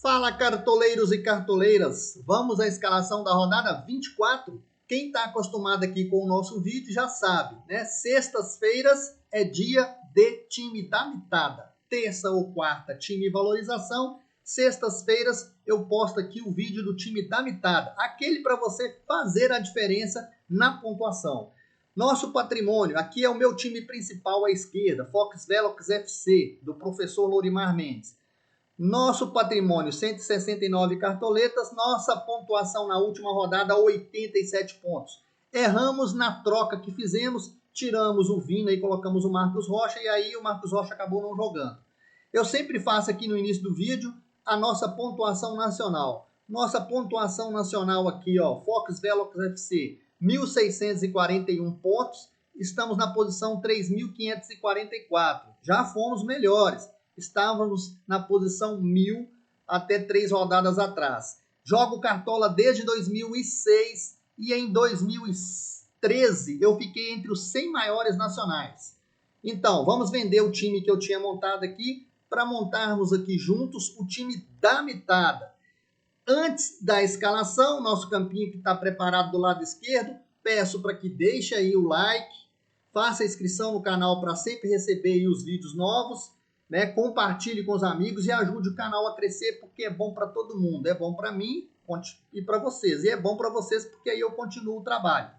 Fala, cartoleiros e cartoleiras! Vamos à escalação da rodada 24? Quem está acostumado aqui com o nosso vídeo já sabe, né? Sextas-feiras é dia de time da mitada. Terça ou quarta, time valorização. Sextas-feiras eu posto aqui o vídeo do time da mitada. Aquele para você fazer a diferença na pontuação. Nosso patrimônio, aqui é o meu time principal à esquerda, Fox Velox FC, do professor Lorimar Mendes. Nosso patrimônio, 169 cartoletas. Nossa pontuação na última rodada, 87 pontos. Erramos na troca que fizemos, tiramos o Vina e colocamos o Marcos Rocha, e aí o Marcos Rocha acabou não jogando. Eu sempre faço aqui no início do vídeo a nossa pontuação nacional. Nossa pontuação nacional aqui, ó, Fox Velox FC, 1.641 pontos. Estamos na posição 3.544. Já fomos melhores. Estávamos na posição 1000 até 3 rodadas atrás. Jogo Cartola desde 2006 e em 2013 eu fiquei entre os 100 maiores nacionais. Então, vamos vender o time que eu tinha montado aqui para montarmos aqui juntos o time da mitada. Antes da escalação, nosso campinho que está preparado do lado esquerdo, peço para que deixe aí o like, faça a inscrição no canal para sempre receber aí os vídeos novos. Né? Compartilhe com os amigos e ajude o canal a crescer, porque é bom para todo mundo. É bom para mim e para vocês. E é bom para vocês porque aí eu continuo o trabalho.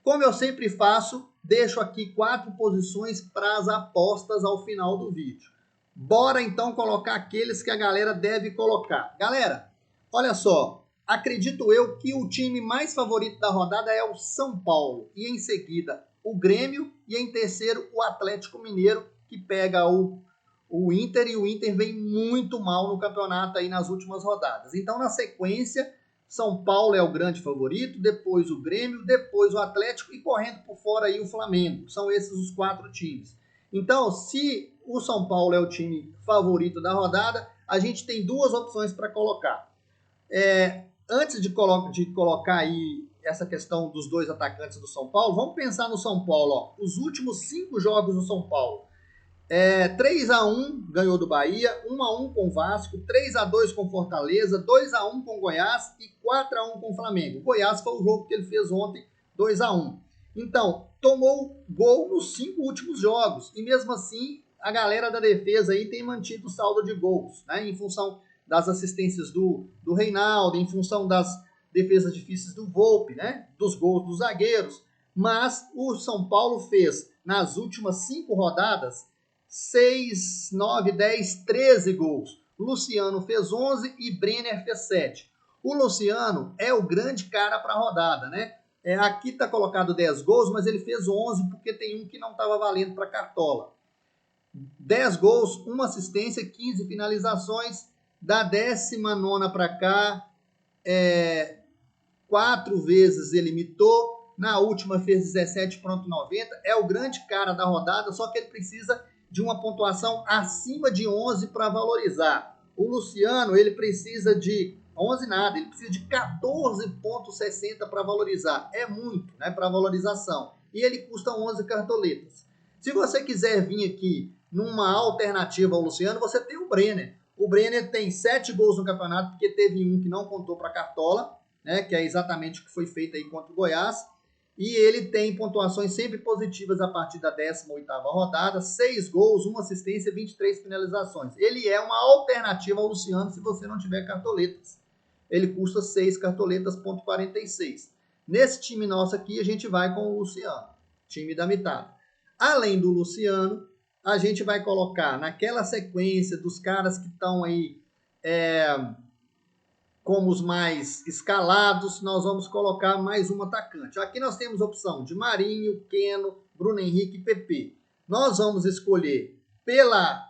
Como eu sempre faço, deixo aqui 4 posições para as apostas ao final do vídeo. Bora então colocar aqueles que a galera deve colocar. Galera, olha só. Acredito eu que o time mais favorito da rodada é o São Paulo. E em seguida o Grêmio. E em terceiro o Atlético Mineiro, que pega o Inter, e o Inter vem muito mal no campeonato aí nas últimas rodadas. Então, na sequência, São Paulo é o grande favorito, depois o Grêmio, depois o Atlético e correndo por fora aí o Flamengo. São esses os 4 times. Então, se o São Paulo é o time favorito da rodada, a gente tem 2 opções para colocar. Antes de colocar aí essa questão dos 2 atacantes do São Paulo, vamos pensar no São Paulo. Ó. Os últimos 5 jogos do São Paulo. 3-1 ganhou do Bahia, 1-1 com o Vasco, 3-2 com Fortaleza, 2-1 com Goiás e 4-1 com o Flamengo. O Goiás foi o jogo que ele fez ontem, 2-1. Então, tomou gol nos 5 últimos jogos. E mesmo assim, a galera da defesa aí tem mantido o saldo de gols, né? Em função das assistências do Reinaldo, em função das defesas difíceis do Volpi, né? Dos gols dos zagueiros. Mas o São Paulo fez, nas últimas 5 rodadas, 6, 9, 10, 13 gols. Luciano fez 11 e Brenner fez 7. O Luciano é o grande cara para a rodada, né? Aqui está colocado 10 gols, mas ele fez 11 porque tem um que não estava valendo para Cartola. 10 gols, 1 assistência, 15 finalizações. Da 19ª para cá, 4 vezes ele imitou. Na última fez 17,90. É o grande cara da rodada, só que ele precisa de uma pontuação acima de 11 para valorizar. O Luciano, ele precisa de 11 nada, ele precisa de 14,60 para valorizar. É muito, né, para valorização. E ele custa 11 cartoletas. Se você quiser vir aqui numa alternativa ao Luciano, você tem o Brenner. O Brenner tem 7 gols no campeonato, porque teve um que não contou para Cartola, né, que é exatamente o que foi feito aí contra o Goiás. E ele tem pontuações sempre positivas a partir da 18ª rodada, 6 gols, 1 assistência, 23 finalizações. Ele é uma alternativa ao Luciano se você não tiver cartoletas. Ele custa 6 cartoletas, ponto 46. Nesse time nosso aqui, a gente vai com o Luciano, time da mitada. Além do Luciano, a gente vai colocar naquela sequência dos caras que estão aí como os mais escalados, nós vamos colocar mais um atacante. Aqui nós temos a opção de Marinho, Keno, Bruno Henrique e PP. Nós vamos escolher pela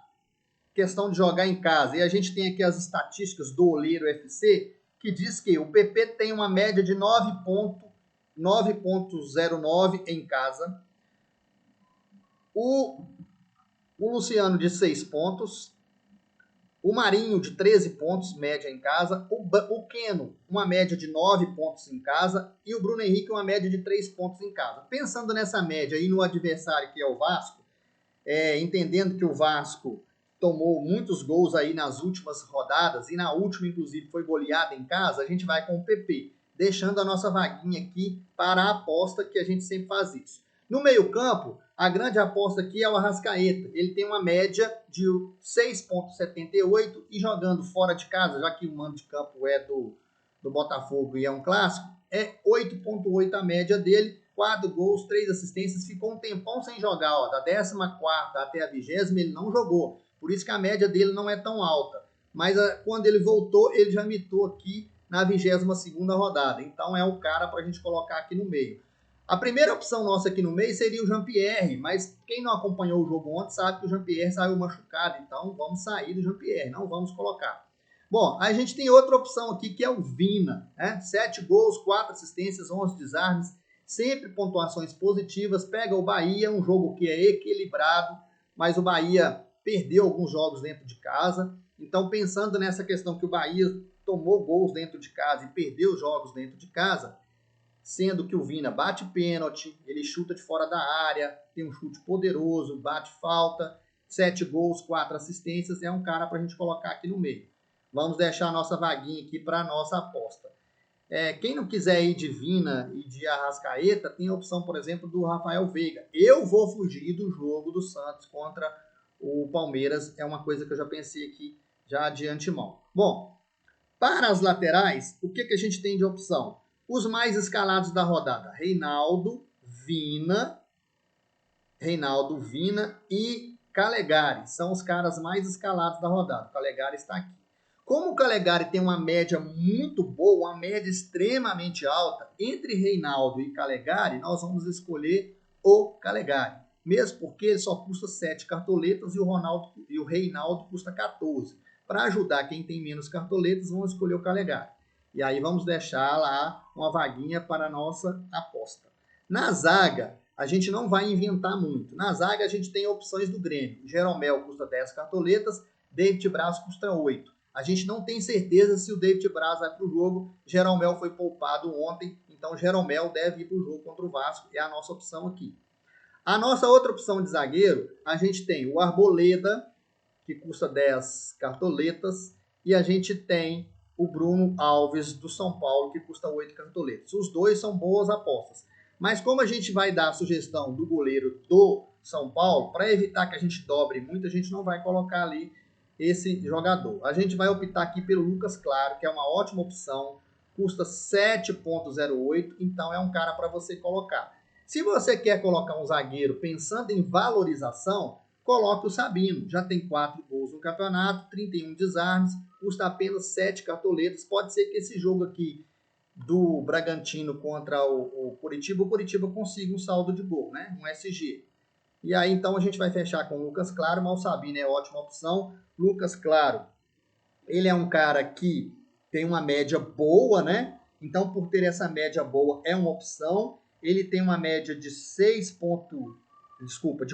questão de jogar em casa. E a gente tem aqui as estatísticas do Oleiro FC, que diz que o PP tem uma média de 9,09 em casa. O Luciano de 6 pontos. O Marinho de 13 pontos, média em casa. O Keno, uma média de 9 pontos em casa. E o Bruno Henrique, uma média de 3 pontos em casa. Pensando nessa média e no adversário que é o Vasco, entendendo que o Vasco tomou muitos gols aí nas últimas rodadas, e na última, inclusive, foi goleada em casa, a gente vai com o PP, deixando a nossa vaguinha aqui para a aposta, que a gente sempre faz isso. No meio-campo, a grande aposta aqui é o Arrascaeta. Ele tem uma média de 6,78 e jogando fora de casa, já que o mando de campo é do Botafogo e é um clássico, é 8,8 a média dele, 4 gols, 3 assistências, ficou um tempão sem jogar, ó, da 14ª até a 20ª ele não jogou, por isso que a média dele não é tão alta, mas quando ele voltou, ele já mitou aqui na 22ª rodada, então é o cara para a gente colocar aqui no meio. A primeira opção nossa aqui no meio seria o Jean-Pierre, mas quem não acompanhou o jogo ontem sabe que o Jean-Pierre saiu machucado, então vamos sair do Jean-Pierre, não vamos colocar. Bom, a gente tem outra opção aqui que é o Vina, né? 7 gols, 4 assistências, 11 desarmes, sempre pontuações positivas. Pega o Bahia, um jogo que é equilibrado, mas o Bahia perdeu alguns jogos dentro de casa. Então, pensando nessa questão que o Bahia tomou gols dentro de casa e perdeu jogos dentro de casa, sendo que o Vina bate pênalti, ele chuta de fora da área, tem um chute poderoso, bate falta, 7 gols, 4 assistências, é um cara para a gente colocar aqui no meio. Vamos deixar a nossa vaguinha aqui para a nossa aposta. Quem não quiser ir de Vina e de Arrascaeta, tem a opção, por exemplo, do Rafael Veiga. Eu vou fugir do jogo do Santos contra o Palmeiras, é uma coisa que eu já pensei aqui já de antemão. Bom, para as laterais, o que a gente tem de opção? Os mais escalados da rodada, Reinaldo, Vina e Calegari. São os caras mais escalados da rodada. O Calegari está aqui. Como o Calegari tem uma média muito boa, uma média extremamente alta, entre Reinaldo e Calegari, nós vamos escolher o Calegari. Mesmo porque ele só custa 7 cartoletas e o Reinaldo custa 14. Para ajudar quem tem menos cartoletas, vamos escolher o Calegari. E aí vamos deixar lá uma vaguinha para a nossa aposta. Na zaga, a gente não vai inventar muito. Na zaga, a gente tem opções do Grêmio. Jeromel custa 10 cartoletas, David Braz custa 8. A gente não tem certeza se o David Braz vai para o jogo. Jeromel foi poupado ontem, então Jeromel deve ir para o jogo contra o Vasco. É a nossa opção aqui. A nossa outra opção de zagueiro, a gente tem o Arboleda, que custa 10 cartoletas, e a gente tem o Bruno Alves, do São Paulo, que custa 8 cartoletas. Os dois são boas apostas. Mas como a gente vai dar a sugestão do goleiro do São Paulo, para evitar que a gente dobre muito, a gente não vai colocar ali esse jogador. A gente vai optar aqui pelo Lucas Claro, que é uma ótima opção, custa 7,08, então é um cara para você colocar. Se você quer colocar um zagueiro pensando em valorização, coloque o Sabino. Já tem 4 gols no campeonato, 31 desarmes, custa apenas 7 cartoletas. Pode ser que esse jogo aqui do Bragantino contra o Curitiba consiga um saldo de gol, né? Um SG. E aí, então, a gente vai fechar com o Lucas Claro, mas o Sabino é ótima opção. Lucas Claro, ele é um cara que tem uma média boa, né? Então, por ter essa média boa, é uma opção. Ele tem uma média de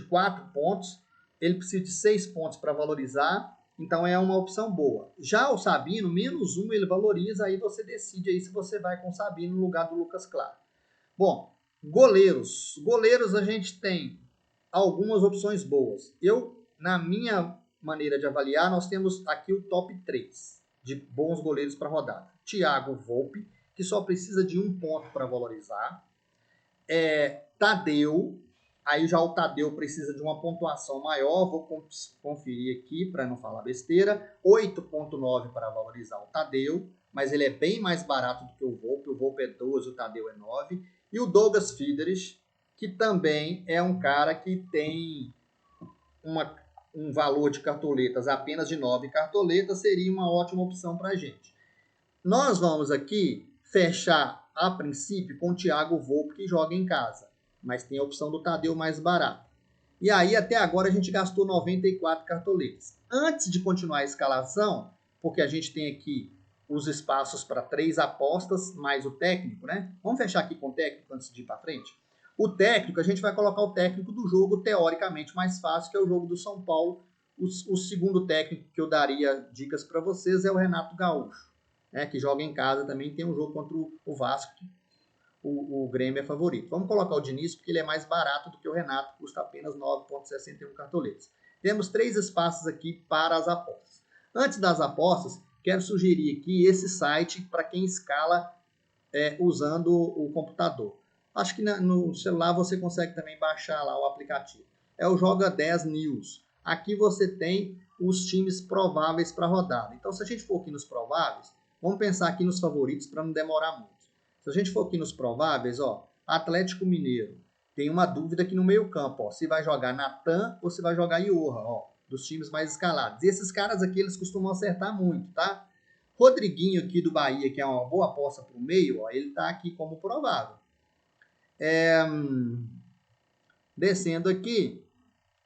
4 pontos. Ele precisa de 6 pontos para valorizar. Então, é uma opção boa. Já o Sabino, menos 1 ele valoriza. Aí você decide aí se você vai com o Sabino no lugar do Lucas Claro. Bom, goleiros. Goleiros a gente tem algumas opções boas. Na minha maneira de avaliar, nós temos aqui o top 3 de bons goleiros para rodada. Thiago Volpe, que só precisa de 1 ponto para valorizar. Tadeu, aí já o Tadeu precisa de uma pontuação maior, vou conferir aqui para não falar besteira, 8,9 para valorizar o Tadeu, mas ele é bem mais barato do que o Volpe é 12, o Tadeu é 9. E o Douglas Fidelis, que também é um cara que tem um valor de cartoletas apenas de 9 cartoletas, seria uma ótima opção para a gente. Nós vamos aqui fechar, a princípio, com o Thiago Volpe, que joga em casa, mas tem a opção do Tadeu mais barato. E aí, até agora, a gente gastou 94 cartoletas. Antes de continuar a escalação, porque a gente tem aqui os espaços para 3 apostas, mais o técnico, né? Vamos fechar aqui com o técnico antes de ir para frente? O técnico, a gente vai colocar o técnico do jogo teoricamente mais fácil, que é o jogo do São Paulo. O segundo técnico que eu daria dicas para vocês é o Renato Gaúcho, né, que joga em casa também, tem um jogo contra o Vasco, o Grêmio é favorito. Vamos colocar o Diniz, porque ele é mais barato do que o Renato, custa apenas 9,61 cartoletas. Temos 3 espaços aqui para as apostas. Antes das apostas, quero sugerir aqui esse site para quem escala usando o computador. Acho que no celular você consegue também baixar lá o aplicativo. É o Joga 10 News. Aqui você tem os times prováveis para a rodada. Então, se a gente for aqui nos prováveis, vamos pensar aqui nos favoritos para não demorar muito. Se a gente for aqui nos prováveis, ó, Atlético Mineiro. Tem uma dúvida aqui no meio campo, ó, se vai jogar Natan ou se vai jogar Iorra, ó, dos times mais escalados. E esses caras aqui, eles costumam acertar muito, tá? Rodriguinho aqui do Bahia, que é uma boa aposta para o meio, ó, ele tá aqui como provável. Descendo aqui,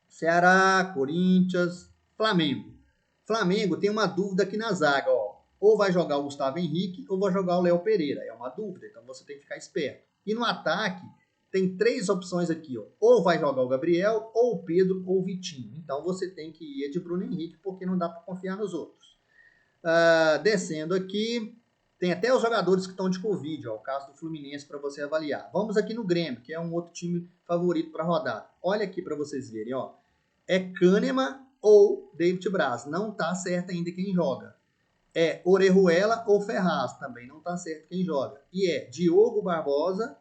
Ceará, Corinthians, Flamengo. Flamengo tem uma dúvida aqui na zaga, ó. Ou vai jogar o Gustavo Henrique ou vai jogar o Léo Pereira. É uma dúvida, então você tem que ficar esperto. E no ataque, tem 3 opções aqui, ó. Ou vai jogar o Gabriel, ou o Pedro, ou o Vitinho. Então você tem que ir de Bruno Henrique, porque não dá para confiar nos outros. Descendo aqui, tem até os jogadores que estão de Covid, ó, o caso do Fluminense para você avaliar. Vamos aqui no Grêmio, que é um outro time favorito para rodada. Olha aqui para vocês verem, ó. É Kahneman ou David Braz. Não está certo ainda quem joga. É Orejuela ou Ferraz. Também não está certo quem joga. E é Diogo Barbosa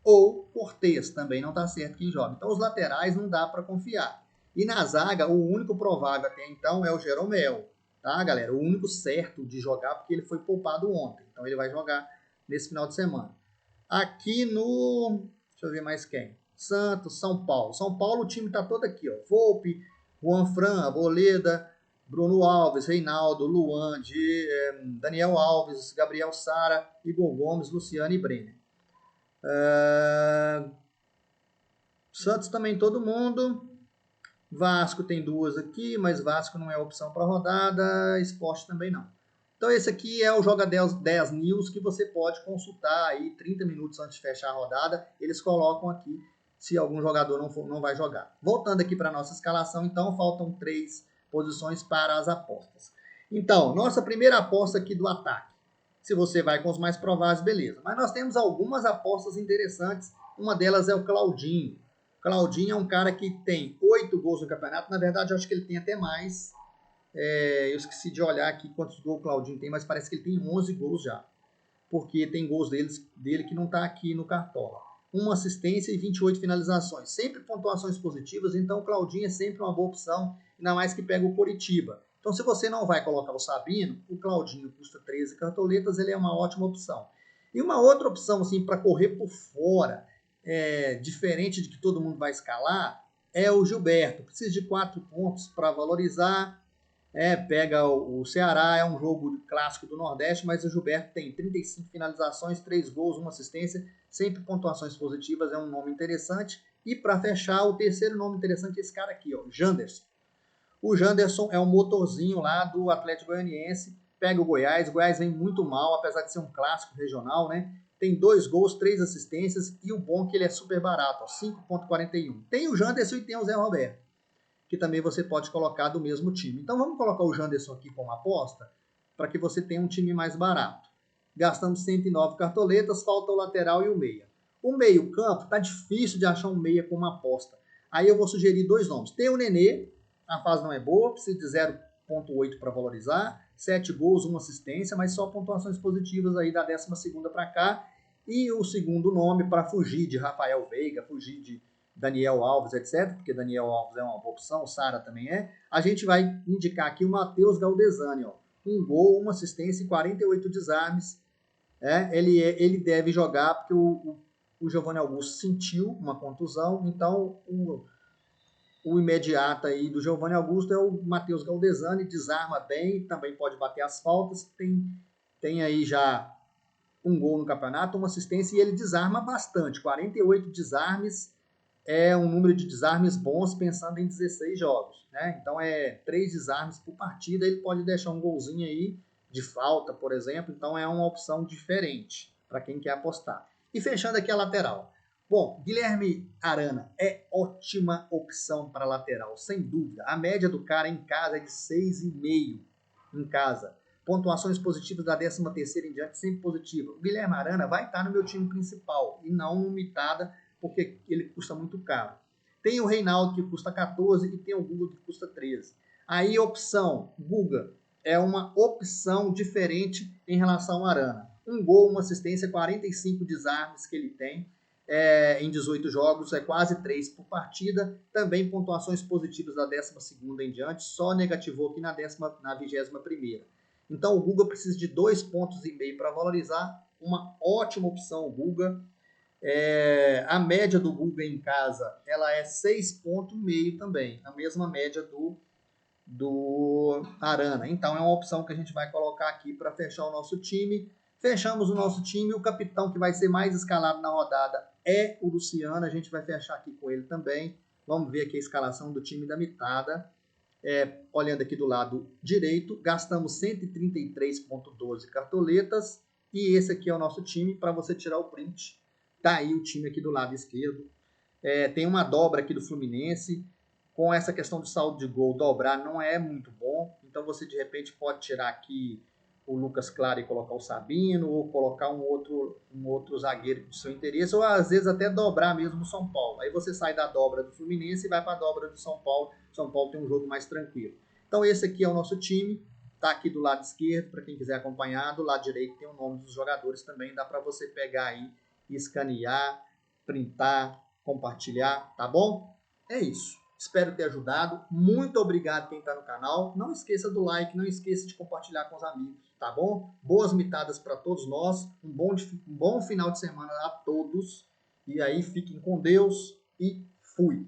ou Cortez. Também não está certo quem joga. Então, os laterais não dá para confiar. E na zaga, o único provável até então é o Jeromel. Tá, galera? O único certo de jogar, porque ele foi poupado ontem. Então, ele vai jogar nesse final de semana. Aqui no... Deixa eu ver mais quem. Santos, São Paulo. São Paulo, o time tá todo aqui, ó. Volpe, Juan Fran, Arboleda, Bruno Alves, Reinaldo, Luan, Daniel Alves, Gabriel Sara, Igor Gomes, Luciano e Brenner. Santos também todo mundo. Vasco tem 2 aqui, mas Vasco não é opção para rodada. Sport também não. Então esse aqui é o Joga 10 News que você pode consultar aí 30 minutos antes de fechar a rodada. Eles colocam aqui se algum jogador não vai jogar. Voltando aqui para a nossa escalação, então faltam 3 posições para as apostas. Então, nossa primeira aposta aqui do ataque. Se você vai com os mais prováveis, beleza. Mas nós temos algumas apostas interessantes. Uma delas é o Claudinho. Claudinho é um cara que tem 8 gols no campeonato. Na verdade, eu acho que ele tem até mais. Eu esqueci de olhar aqui quantos gols o Claudinho tem, mas parece que ele tem 11 gols já. Porque tem gols dele que não está aqui no Cartola. 1 assistência e 28 finalizações. Sempre pontuações positivas, então o Claudinho é sempre uma boa opção, ainda mais que pega o Coritiba. Então, se você não vai colocar o Sabino, o Claudinho custa 13 cartoletas, ele é uma ótima opção. E uma outra opção, assim, para correr por fora, diferente de que todo mundo vai escalar, é o Gilberto. Precisa de 4 pontos para valorizar. Pega o Ceará, é um jogo clássico do Nordeste, mas o Gilberto tem 35 finalizações, 3 gols, 1 assistência, sempre pontuações positivas, é um nome interessante. E para fechar, o terceiro nome interessante é esse cara aqui, ó, Janderson. O Janderson é um motorzinho lá do Atlético Goianiense, pega o Goiás vem muito mal, apesar de ser um clássico regional, né? Tem 2 gols, 3 assistências e o bom é que ele é super barato, 5,41. Tem o Janderson e tem o Zé Roberto, que também você pode colocar do mesmo time. Então vamos colocar o Janderson aqui como aposta, para que você tenha um time mais barato. Gastamos 109 cartoletas, falta o lateral e o meia. O meio campo, tá difícil de achar um meia como aposta. Aí eu vou sugerir 2 nomes. Tem o Nenê, a fase não é boa, precisa de 0,8 para valorizar, 7 gols, 1 assistência, mas só pontuações positivas aí da 12ª para cá. E o segundo nome para fugir de Rafael Veiga, fugir de Daniel Alves, etc., porque Daniel Alves é uma boa opção, o Sara também é. A gente vai indicar aqui o Matheus Galdesani, ó. 1 gol, 1 assistência e 48 desarmes. Ele deve jogar porque o Giovanni Augusto sentiu uma contusão, então o imediato aí do Giovanni Augusto é o Matheus Galdesani, desarma bem, também pode bater as faltas, tem aí já 1 gol no campeonato, 1 assistência e ele desarma bastante, 48 desarmes, é um número de desarmes bons pensando em 16 jogos, né? Então 3 desarmes por partida, ele pode deixar um golzinho aí de falta, por exemplo, então é uma opção diferente para quem quer apostar. E fechando aqui a lateral. Bom, Guilherme Arana é ótima opção para lateral, sem dúvida. A média do cara em casa é de 6,5 em casa. Pontuações positivas da 13ª em diante, sempre positiva. O Guilherme Arana vai estar no meu time principal e não no Mitada, porque ele custa muito caro. Tem o Reinaldo, que custa 14, e tem o Guga, que custa 13. Aí, opção, Guga é uma opção diferente em relação ao Arana. Um gol, uma assistência, 45 desarmes que ele tem em 18 jogos, é quase 3 por partida. Também pontuações positivas da 12ª em diante, só negativou aqui na 21ª. Então o Guga precisa de 2,5 pontos para valorizar. Uma ótima opção o Guga. A média do Guga em casa ela é 6,5 pontos também, a mesma média do Arana. Então é uma opção que a gente vai colocar aqui para fechar o nosso time. Fechamos o nosso time. O capitão que vai ser mais escalado na rodada é o Luciano. A gente vai fechar aqui com ele também. Vamos ver aqui a escalação do time da mitada. Olhando aqui do lado direito, gastamos 133,12 cartoletas. E esse aqui é o nosso time. Para você tirar o print, tá aí o time aqui do lado esquerdo. Tem uma dobra aqui do Fluminense. Com essa questão de saldo de gol, dobrar não é muito bom. Então você de repente pode tirar aqui o Lucas Claro e colocar o Sabino, ou colocar um outro zagueiro do seu interesse, ou às vezes até dobrar mesmo o São Paulo. Aí você sai da dobra do Fluminense e vai para a dobra do São Paulo. São Paulo tem um jogo mais tranquilo. Então esse aqui é o nosso time. Tá aqui do lado esquerdo, para quem quiser acompanhar. Do lado direito tem o nome dos jogadores também. Dá para você pegar aí, escanear, printar, compartilhar, tá bom? É isso. Espero ter ajudado. Muito obrigado quem está no canal. Não esqueça do like, não esqueça de compartilhar com os amigos, tá bom? Boas mitadas para todos nós. Um bom final de semana a todos. E aí, fiquem com Deus e fui.